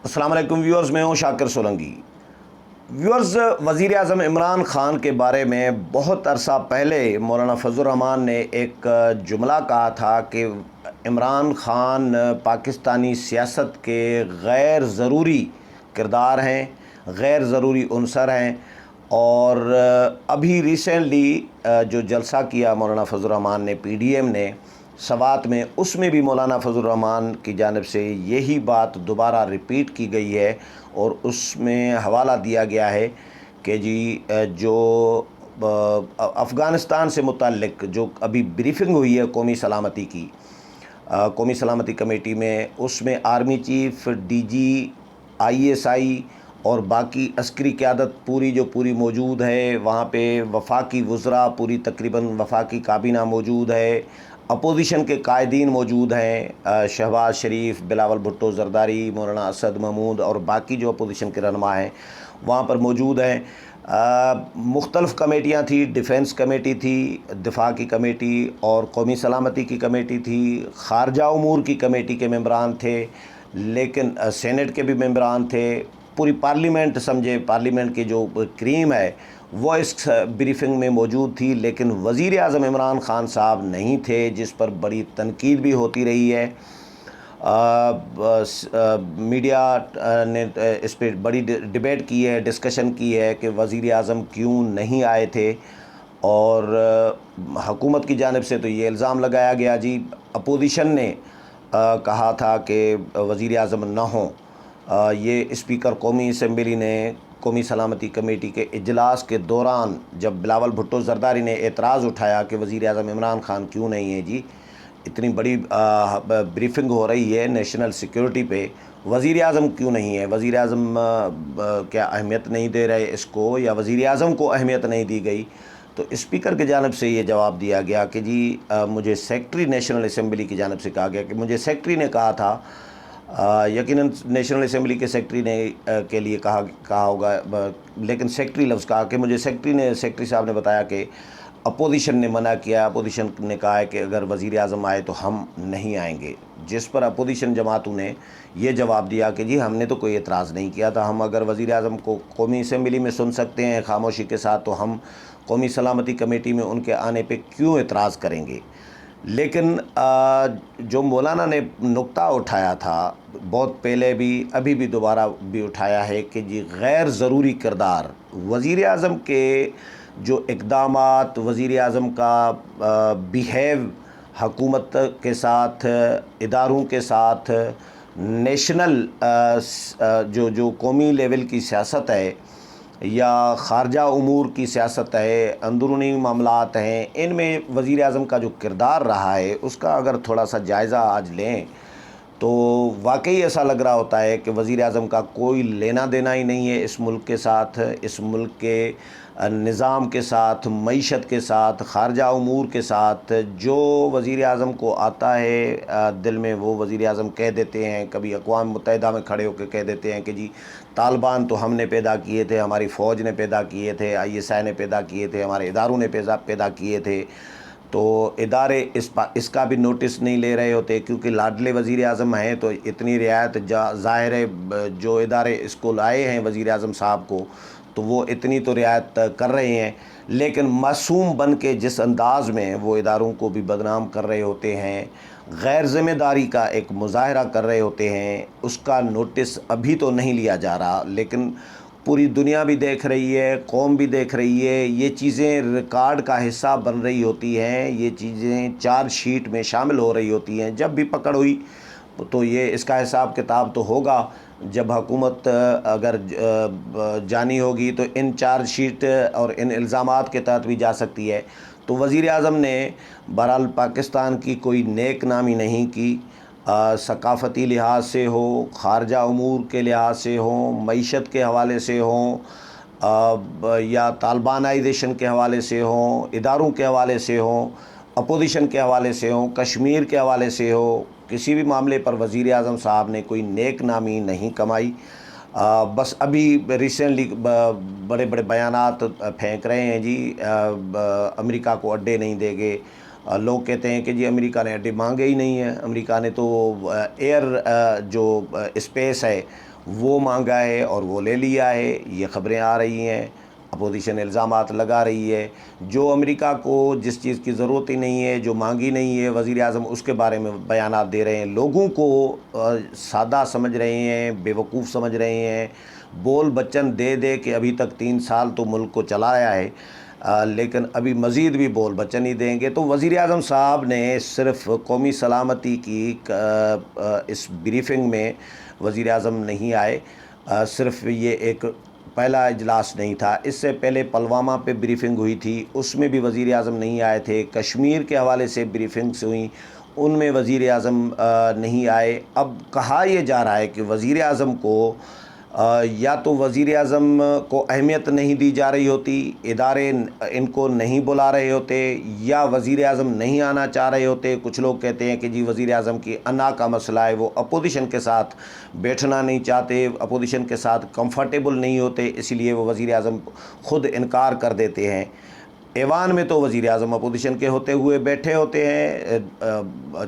السلام علیکم ویورز، میں ہوں شاکر سولنگی۔ ویورز، وزیر اعظم عمران خان کے بارے میں بہت عرصہ پہلے مولانا فضل الرحمان نے ایک جملہ کہا تھا کہ عمران خان پاکستانی سیاست کے غیر ضروری کردار ہیں، غیر ضروری عنصر ہیں، اور ابھی ریسنٹلی جو جلسہ کیا مولانا فضل الرحمان نے پی ڈی ایم نے سوات میں، اس میں بھی مولانا فضل الرحمان کی جانب سے یہی بات دوبارہ ریپیٹ کی گئی ہے، اور اس میں حوالہ دیا گیا ہے کہ جو افغانستان سے متعلق جو ابھی بریفنگ ہوئی ہے قومی سلامتی کی، قومی سلامتی کمیٹی میں، اس میں army chief, D G, I S I اور باقی عسکری قیادت پوری موجود ہے۔ وہاں پہ وفاقی وزراء پوری تقریباً وفاقی کابینہ موجود ہے، اپوزیشن کے قائدین موجود ہیں، شہباز شریف، بلاول بھٹو زرداری، مولانا اسد محمود اور باقی جو اپوزیشن کے رہنما ہیں وہاں پر موجود ہیں۔ مختلف کمیٹیاں تھی، ڈیفنس کمیٹی تھی، دفاع کی کمیٹی اور قومی سلامتی کی کمیٹی تھی، خارجہ امور کی کمیٹی کے ممبران تھے، لیکن سینٹ کے بھی ممبران تھے، پوری پارلیمنٹ سمجھے، پارلیمنٹ کی جو کریم ہے وہ اس بریفنگ میں موجود تھی، لیکن وزیر اعظم عمران خان صاحب نہیں تھے، جس پر بڑی تنقید بھی ہوتی رہی ہے۔ میڈیا نے اس پہ بڑی ڈیبیٹ کی ہے، ڈسکشن کی ہے کہ وزیر اعظم کیوں نہیں آئے تھے، اور حکومت کی جانب سے تو یہ الزام لگایا گیا اپوزیشن نے کہا تھا کہ وزیر اعظم نہ ہوں۔ یہ اسپیکر قومی اسمبلی نے قومی سلامتی کمیٹی کے اجلاس کے دوران جب بلاول بھٹو زرداری نے اعتراض اٹھایا کہ وزیر اعظم عمران خان کیوں نہیں ہیں، اتنی بڑی بریفنگ ہو رہی ہے نیشنل سیکیورٹی پہ، وزیر اعظم کیوں نہیں ہے، وزیر اعظم کیا اہمیت نہیں دے رہے اس کو، یا وزیر اعظم کو اہمیت نہیں دی گئی؟ تو اسپیکر کی جانب سے یہ جواب دیا گیا کہ مجھے سیکرٹری نیشنل اسمبلی کی جانب سے کہا گیا کہ مجھے سیکرٹری نے کہا تھا، یقیناً نیشنل اسمبلی کے سیکرٹری نے کے لیے کہا ہوگا، لیکن سیکرٹری لفظ کہا کہ مجھے سیکرٹری صاحب نے بتایا کہ اپوزیشن نے منع کیا، اپوزیشن نے کہا ہے کہ اگر وزیر اعظم آئے تو ہم نہیں آئیں گے، جس پر اپوزیشن جماعتوں نے یہ جواب دیا کہ ہم نے تو کوئی اعتراض نہیں کیا تھا، ہم اگر وزیر اعظم کو قومی اسمبلی میں سن سکتے ہیں خاموشی کے ساتھ تو ہم قومی سلامتی کمیٹی میں ان کے آنے پہ کیوں اعتراض کریں گے؟ لیکن جو مولانا نے نقطہ اٹھایا تھا بہت پہلے بھی، ابھی بھی دوبارہ بھی اٹھایا ہے کہ غیر ضروری کردار، وزیر اعظم کے جو اقدامات، وزیر اعظم کا بیہیو حکومت کے ساتھ، اداروں کے ساتھ، نیشنل جو قومی لیول کی سیاست ہے یا خارجہ امور کی سیاست ہے، اندرونی معاملات ہیں، ان میں وزیر اعظم کا جو کردار رہا ہے اس کا اگر تھوڑا سا جائزہ آج لیں تو واقعی ایسا لگ رہا ہوتا ہے کہ وزیر اعظم کا کوئی لینا دینا ہی نہیں ہے اس ملک کے ساتھ، اس ملک کے نظام کے ساتھ، معیشت کے ساتھ، خارجہ امور کے ساتھ۔ جو وزیر اعظم کو آتا ہے دل میں وہ وزیر اعظم کہہ دیتے ہیں، کبھی اقوام متحدہ میں کھڑے ہو کے کہہ دیتے ہیں کہ طالبان تو ہم نے پیدا کیے تھے، ہماری فوج نے پیدا کیے تھے، آئی ایس آئی نے پیدا کیے تھے، ہمارے اداروں نے پیدا کیے تھے، تو ادارے اس کا بھی نوٹس نہیں لے رہے ہوتے، کیونکہ لاڈلے وزیر اعظم ہیں تو اتنی رعایت ظاہر ہے، جو ادارے اس کو لائے ہیں وزیر اعظم صاحب کو تو وہ اتنی تو رعایت کر رہے ہیں، لیکن معصوم بن کے جس انداز میں وہ اداروں کو بھی بدنام کر رہے ہوتے ہیں، غیر ذمہ داری کا ایک مظاہرہ کر رہے ہوتے ہیں، اس کا نوٹس ابھی تو نہیں لیا جا رہا، لیکن پوری دنیا بھی دیکھ رہی ہے، قوم بھی دیکھ رہی ہے، یہ چیزیں ریکارڈ کا حصہ بن رہی ہوتی ہیں، یہ چیزیں چارج شیٹ میں شامل ہو رہی ہوتی ہیں۔ جب بھی پکڑ ہوئی تو یہ اس کا حساب کتاب تو ہوگا، جب حکومت اگر جانی ہوگی تو ان چارج شیٹ اور ان الزامات کے تحت بھی جا سکتی ہے۔ تو وزیر اعظم نے بہرحال پاکستان کی کوئی نیک نامی نہیں کی، ثقافتی لحاظ سے ہو، خارجہ امور کے لحاظ سے ہوں، معیشت کے حوالے سے ہوں، یا طالبانائزیشن کے حوالے سے ہوں، اداروں کے حوالے سے ہوں، اپوزیشن کے حوالے سے ہوں، کشمیر کے حوالے سے ہو، کسی بھی معاملے پر وزیر اعظم صاحب نے کوئی نیک نامی نہیں کمائی۔ بس ابھی ریسنٹلی بڑے بڑے بیانات پھینک رہے ہیں، امریکہ کو اڈے نہیں دیں گے، لوگ کہتے ہیں کہ جی امریکہ نے اڈے مانگے ہی نہیں ہیں، امریکہ نے تو ایئر جو اسپیس ہے وہ مانگا ہے اور وہ لے لیا ہے، یہ خبریں آ رہی ہیں، اپوزیشن الزامات لگا رہی ہے۔ جو امریکہ کو جس چیز کی ضرورت ہی نہیں ہے، جو مانگی نہیں ہے وزیر اعظم، اس کے بارے میں بیانات دے رہے ہیں، لوگوں کو سادہ سمجھ رہے ہیں، بیوقوف سمجھ رہے ہیں، بول بچن دے دے کہ ابھی تک 3 سال تو ملک کو چلایا ہے، لیکن ابھی مزید بھی بول بچن ہی دیں گے۔ تو وزیر اعظم صاحب نے صرف قومی سلامتی کی اس بریفنگ میں وزیر اعظم نہیں آئے، صرف یہ ایک پہلا اجلاس نہیں تھا، اس سے پہلے پلوامہ پہ بریفنگ ہوئی تھی، اس میں بھی وزیر اعظم نہیں آئے تھے، کشمیر کے حوالے سے بریفنگس ہوئیں، ان میں وزیر اعظم نہیں آئے۔ اب کہا یہ جا رہا ہے کہ وزیر اعظم کو یا تو وزیر اعظم کو اہمیت نہیں دی جا رہی ہوتی، ادارے ان کو نہیں بلا رہے ہوتے، یا وزیر اعظم نہیں آنا چاہ رہے ہوتے۔ کچھ لوگ کہتے ہیں کہ جی وزیر اعظم کی انا کا مسئلہ ہے، وہ اپوزیشن کے ساتھ بیٹھنا نہیں چاہتے، اپوزیشن کے ساتھ کمفرٹیبل نہیں ہوتے، اسی لیے وہ وزیر اعظم خود انکار کر دیتے ہیں۔ ایوان میں تو وزیر اعظم اپوزیشن کے ہوتے ہوئے بیٹھے ہوتے ہیں،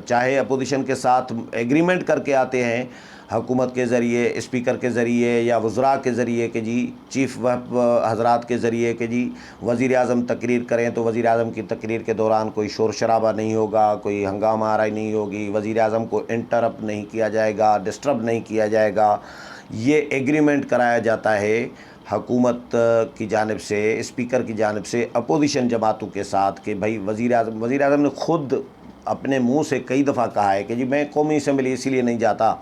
چاہے اپوزیشن کے ساتھ ایگریمنٹ کر کے آتے ہیں حکومت کے ذریعے، اسپیکر کے ذریعے یا وزراء کے ذریعے کہ جی چیف وہپ حضرات کے ذریعے کہ جی وزیر اعظم تقریر کریں تو وزیر اعظم کی تقریر کے دوران کوئی شور شرابہ نہیں ہوگا، کوئی ہنگامہ آرائی نہیں ہوگی، وزیر اعظم کو انٹرپٹ نہیں کیا جائے گا، ڈسٹرب نہیں کیا جائے گا۔ یہ ایگریمنٹ کرایا جاتا ہے حکومت کی جانب سے، اسپیکر کی جانب سے اپوزیشن جماعتوں کے ساتھ کہ بھائی وزیر اعظم نے خود اپنے منہ سے کئی دفعہ کہا ہے کہ جی میں قومی اسمبلی اسی لیے نہیں جاتا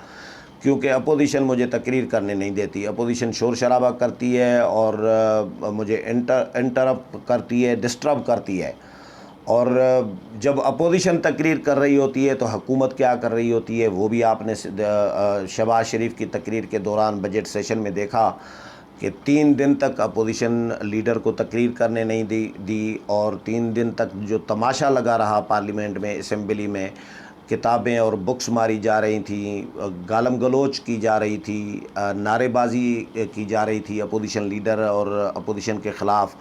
کیونکہ اپوزیشن مجھے تقریر کرنے نہیں دیتی، اپوزیشن شور شرابہ کرتی ہے اور مجھے انٹرپٹ کرتی ہے، ڈسٹرب کرتی ہے۔ اور جب اپوزیشن تقریر کر رہی ہوتی ہے تو حکومت کیا کر رہی ہوتی ہے وہ بھی آپ نے شہباز شریف کی تقریر کے دوران بجٹ سیشن میں دیکھا کہ 3 دن تک اپوزیشن لیڈر کو تقریر کرنے نہیں دی اور 3 دن تک جو تماشا لگا رہا پارلیمنٹ میں، اسمبلی میں، کتابیں اور بکس ماری جا رہی تھیں، گالم گلوچ کی جا رہی تھی، نعرے بازی کی جا رہی تھی اپوزیشن لیڈر اور اپوزیشن کے خلاف۔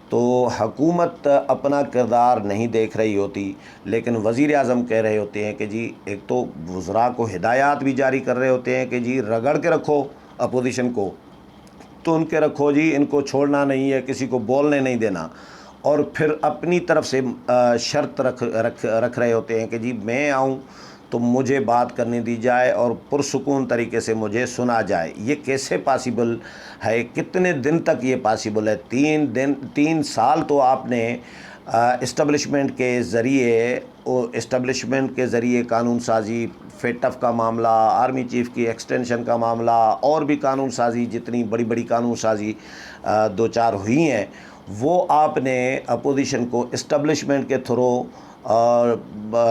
تو حکومت اپنا کردار نہیں دیکھ رہی ہوتی، لیکن وزیر اعظم کہہ رہے ہوتے ہیں کہ جی ایک تو وزراء کو ہدایات بھی جاری کر رہے ہوتے ہیں کہ جی رگڑ کے رکھو اپوزیشن کو، تو ان کے رکھو جی، ان کو چھوڑنا نہیں ہے، کسی کو بولنے نہیں دینا، اور پھر اپنی طرف سے شرط رکھ رہے ہوتے ہیں کہ جی میں آؤں تو مجھے بات کرنے دی جائے اور پرسکون طریقے سے مجھے سنا جائے۔ یہ کیسے پاسیبل ہے؟ کتنے دن تک یہ پاسیبل ہے؟ 3 سال تو آپ نے اسٹیبلشمنٹ کے ذریعے قانون سازی، فیٹف کا معاملہ، آرمی چیف کی ایکسٹینشن کا معاملہ، اور بھی قانون سازی، جتنی بڑی بڑی قانون سازی 2-4 ہوئی ہیں، وہ آپ نے اپوزیشن کو اسٹیبلشمنٹ کے تھرو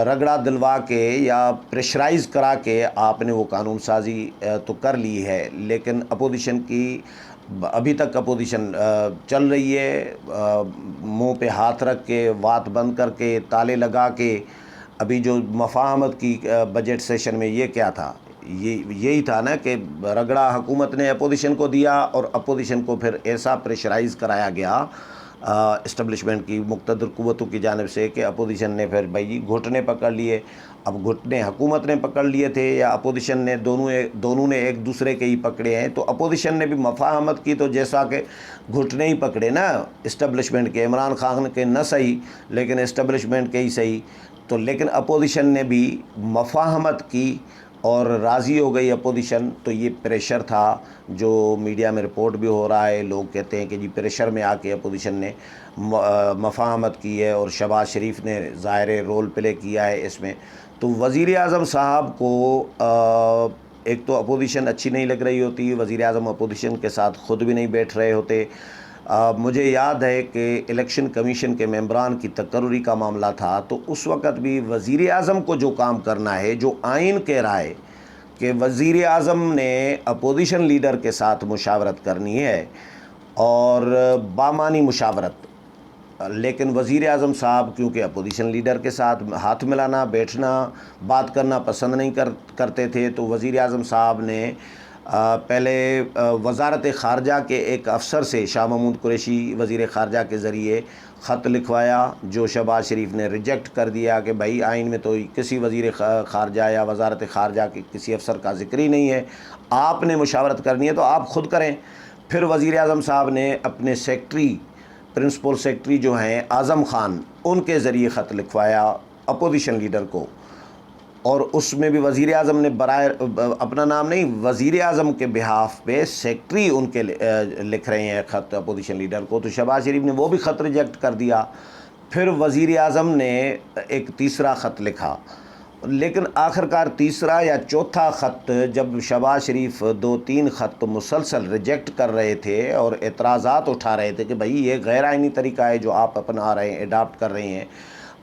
رگڑا دلوا کے یا پریشرائز کرا کے آپ نے وہ قانون سازی تو کر لی ہے، لیکن اپوزیشن کی ابھی تک اپوزیشن چل رہی ہے، منہ پہ ہاتھ رکھ کے، وات بند کر کے، تالے لگا کے۔ ابھی جو مفاہمت کی بجٹ سیشن میں یہ کیا تھا؟ یہی تھا نا کہ رگڑا حکومت نے اپوزیشن کو دیا اور اپوزیشن کو پھر ایسا پریشرائز کرایا گیا اسٹیبلشمنٹ کی مقتدر قوتوں کی جانب سے کہ اپوزیشن نے پھر بھائی گھٹنے پکڑ لیے۔ اب گھٹنے حکومت نے پکڑ لیے تھے یا اپوزیشن نے، دونوں نے ایک دوسرے کے ہی پکڑے ہیں، تو اپوزیشن نے بھی مفاہمت کی تو جیسا کہ گھٹنے ہی پکڑے نا اسٹیبلشمنٹ کے، عمران خان کے نہ صحیح لیکن اسٹیبلشمنٹ کے ہی صحیح۔ تو لیکن اپوزیشن نے بھی مفاہمت کی اور راضی ہو گئی اپوزیشن، تو یہ پریشر تھا جو میڈیا میں رپورٹ بھی ہو رہا ہے۔ لوگ کہتے ہیں کہ جی پریشر میں آ کے اپوزیشن نے مفاہمت کی ہے اور شہباز شریف نے ظاہر رول پلے کیا ہے اس میں۔ تو وزیر اعظم صاحب کو ایک تو اپوزیشن اچھی نہیں لگ رہی ہوتی، وزیر اعظم اپوزیشن کے ساتھ خود بھی نہیں بیٹھ رہے ہوتے۔ مجھے یاد ہے کہ الیکشن کمیشن کے ممبران کی تقرری کا معاملہ تھا، تو اس وقت بھی وزیر اعظم کو جو کام کرنا ہے، جو آئین کہہ رہا ہے کہ وزیر اعظم نے اپوزیشن لیڈر کے ساتھ مشاورت کرنی ہے اور بامانی مشاورت، لیکن وزیر اعظم صاحب کیونکہ اپوزیشن لیڈر کے ساتھ ہاتھ ملانا، بیٹھنا، بات کرنا پسند نہیں کرتے تھے، تو وزیر اعظم صاحب نے پہلے وزارت خارجہ کے ایک افسر سے شاہ محمود قریشی وزیر خارجہ کے ذریعے خط لکھوایا، جو شہباز شریف نے ریجیکٹ کر دیا کہ بھائی آئین میں تو کسی وزیر خارجہ یا وزارت خارجہ کے کسی افسر کا ذکر ہی نہیں ہے، آپ نے مشاورت کرنی ہے تو آپ خود کریں۔ پھر وزیر اعظم صاحب نے اپنے سیکٹری، پرنسپل سیکٹری جو ہیں اعظم خان، ان کے ذریعے خط لکھوایا اپوزیشن لیڈر کو، اور اس میں بھی وزیر اعظم نے برائے اپنا نام نہیں، وزیر اعظم کے بہاف پہ سیکٹری ان کے لکھ رہے ہیں خط اپوزیشن لیڈر کو، تو شہباز شریف نے وہ بھی خط ریجیکٹ کر دیا۔ پھر وزیر اعظم نے ایک تیسرا خط لکھا، لیکن آخرکار تیسرا یا چوتھا خط جب شہباز شریف 2-3 خط مسلسل ریجیکٹ کر رہے تھے اور اعتراضات اٹھا رہے تھے کہ بھائی یہ غیر آئینی طریقہ ہے جو آپ اپنا رہے ہیں، اڈاپٹ کر رہے ہیں،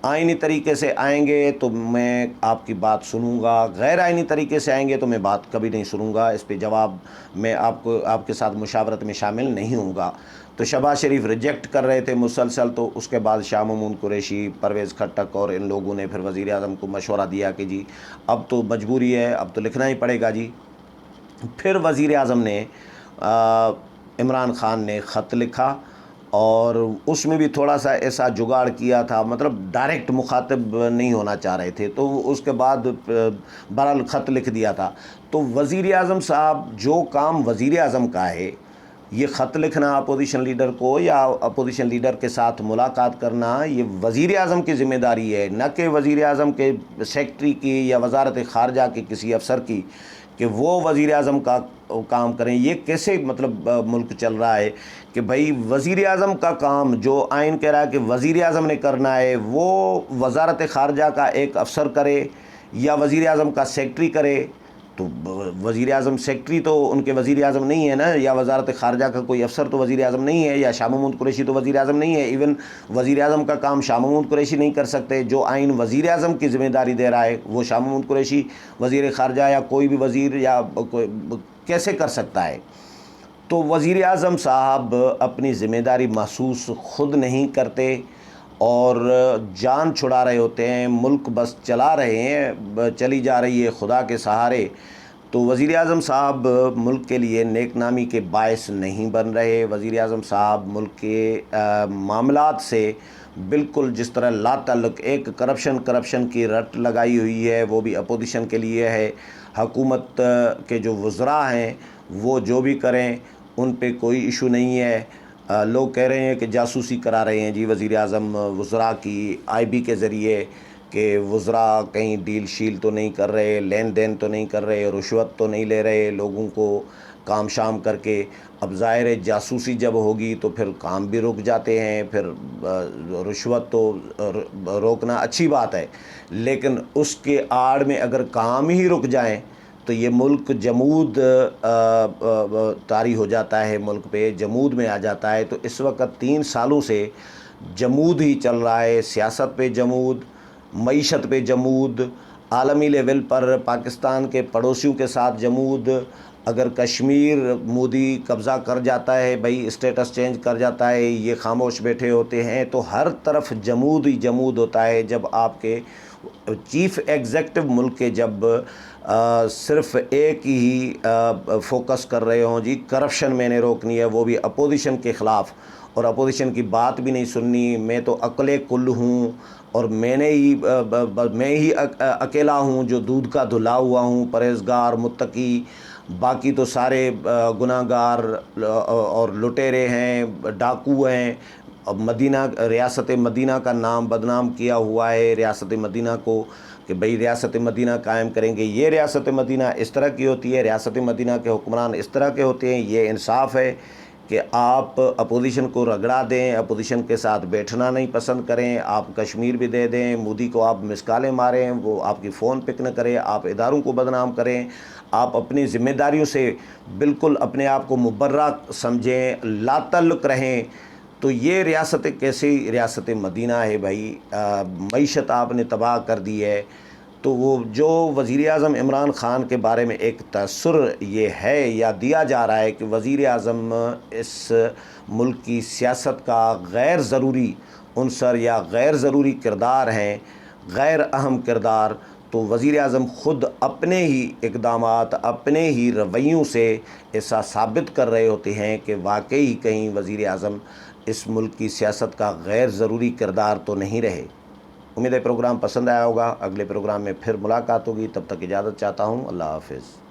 آئینی طریقے سے آئیں گے تو میں آپ کی بات سنوں گا، غیر آئینی طریقے سے آئیں گے تو میں بات کبھی نہیں سنوں گا، اس پہ جواب میں آپ کے ساتھ مشاورت میں شامل نہیں ہوں گا۔ تو شہباز شریف ریجیکٹ کر رہے تھے مسلسل، تو اس کے بعد شاہ محمود قریشی، پرویز خٹک اور ان لوگوں نے پھر وزیر اعظم کو مشورہ دیا کہ جی اب تو مجبوری ہے، اب تو لکھنا ہی پڑے گا جی۔ پھر وزیر اعظم نے عمران خان نے خط لکھا، اور اس میں بھی تھوڑا سا ایسا جگاڑ کیا تھا، مطلب ڈائریکٹ مخاطب نہیں ہونا چاہ رہے تھے، تو اس کے بعد بہرحال خط لکھ دیا تھا۔ تو وزیر اعظم صاحب، جو کام وزیر اعظم کا ہے، یہ خط لکھنا اپوزیشن لیڈر کو یا اپوزیشن لیڈر کے ساتھ ملاقات کرنا، یہ وزیر اعظم کی ذمہ داری ہے، نہ کہ وزیر اعظم کے سیکٹری کی یا وزارت خارجہ کے کسی افسر کی کہ وہ وزیر اعظم کا کام کریں۔ یہ کیسے مطلب ملک چل رہا ہے کہ بھائی وزیر اعظم کا کام جو آئین کہہ رہا ہے کہ وزیر اعظم نے کرنا ہے، وہ وزارت خارجہ کا ایک افسر کرے یا وزیر اعظم کا سیکٹری کرے؟ تو وزیر اعظم سیکٹری تو ان کے وزیر اعظم نہیں ہے نا، یا وزارت خارجہ کا کوئی افسر تو وزیر اعظم نہیں ہے، یا شاہ محمود قریشی تو وزیر اعظم نہیں ہے۔ ایون وزیر اعظم کا کام شاہ محمود قریشی نہیں کر سکتے، جو آئین وزیر اعظم کی ذمہ داری دے رہا ہے وہ شاہ محمود قریشی وزیر خارجہ یا کوئی بھی وزیر یا کیسے کر سکتا ہے؟ تو وزیر اعظم صاحب اپنی ذمہ داری محسوس خود نہیں کرتے اور جان چھڑا رہے ہوتے ہیں، ملک بس چلا رہے ہیں، چلی جا رہی ہے خدا کے سہارے۔ تو وزیر اعظم صاحب ملک کے لیے نیک نامی کے باعث نہیں بن رہے۔ وزیر اعظم صاحب ملک کے معاملات سے بالکل جس طرح لا تعلق، ایک کرپشن کی رٹ لگائی ہوئی ہے، وہ بھی اپوزیشن کے لیے ہے۔ حکومت کے جو وزراء ہیں وہ جو بھی کریں ان پہ کوئی ایشو نہیں ہے۔ لوگ کہہ رہے ہیں کہ جاسوسی کرا رہے ہیں جی وزیر اعظم وزراء کی IB کے ذریعے، کہ وزراء کہیں ڈیل شیل تو نہیں کر رہے، لین دین تو نہیں کر رہے، رشوت تو نہیں لے رہے لوگوں کو کام شام کر کے۔ اب ظاہر ہے جاسوسی جب ہوگی تو پھر کام بھی رک جاتے ہیں، پھر رشوت تو روکنا اچھی بات ہے، لیکن اس کے آڑ میں اگر کام ہی رک جائیں تو یہ ملک جمود طاری ہو جاتا ہے، ملک پہ جمود میں آ جاتا ہے۔ تو اس وقت 3 سالوں سے جمود ہی چل رہا ہے، سیاست پہ جمود، معیشت پہ جمود، عالمی لیول پر پاکستان کے پڑوسیوں کے ساتھ جمود۔ اگر کشمیر مودی قبضہ کر جاتا ہے، بھائی اسٹیٹس چینج کر جاتا ہے، یہ خاموش بیٹھے ہوتے ہیں، تو ہر طرف جمود ہی جمود ہوتا ہے۔ جب آپ کے چیف ایگزیکٹو ملک کے جب صرف ایک ہی فوکس کر رہے ہوں جی کرپشن میں نے روکنی ہے، وہ بھی اپوزیشن کے خلاف، اور اپوزیشن کی بات بھی نہیں سننی، میں تو عقل کل ہوں اور میں ہی اکیلا ہوں جو دودھ کا دھلا ہوا ہوں، پرہیزگار متقی، باقی تو سارے گناہ گار اور لٹیرے ہیں، ڈاکو ہیں۔ اب ریاست مدینہ کا نام بدنام کیا ہوا ہے، ریاست مدینہ کو کہ بھئی ریاست مدینہ قائم کریں گے، یہ ریاست مدینہ اس طرح کی ہوتی ہے، ریاست مدینہ کے حکمران اس طرح کے ہوتے ہیں۔ یہ انصاف ہے کہ آپ اپوزیشن کو رگڑا دیں، اپوزیشن کے ساتھ بیٹھنا نہیں پسند کریں، آپ کشمیر بھی دے دیں، مودی کو آپ مسکالیں ماریں، وہ آپ کی فون پک نہ کرے، آپ اداروں کو بدنام کریں، آپ اپنی ذمہ داریوں سے بالکل اپنے آپ کو مبرہ سمجھیں، لا تعلق رہیں، تو یہ ریاست کیسی ریاست مدینہ ہے بھائی؟ معیشت آپ نے تباہ کر دی ہے۔ تو وہ جو وزیر اعظم عمران خان کے بارے میں ایک تاثر یہ ہے یا دیا جا رہا ہے کہ وزیر اعظم اس ملک کی سیاست کا غیر ضروری عنصر یا غیر ضروری کردار ہیں، غیر اہم کردار، تو وزیر اعظم خود اپنے ہی اقدامات، اپنے ہی رویوں سے ایسا ثابت کر رہے ہوتے ہیں کہ واقعی کہیں وزیر اعظم اس ملک کی سیاست کا غیر ضروری کردار تو نہیں رہے۔ امید ہے پروگرام پسند آیا ہوگا، اگلے پروگرام میں پھر ملاقات ہوگی، تب تک اجازت چاہتا ہوں، اللہ حافظ۔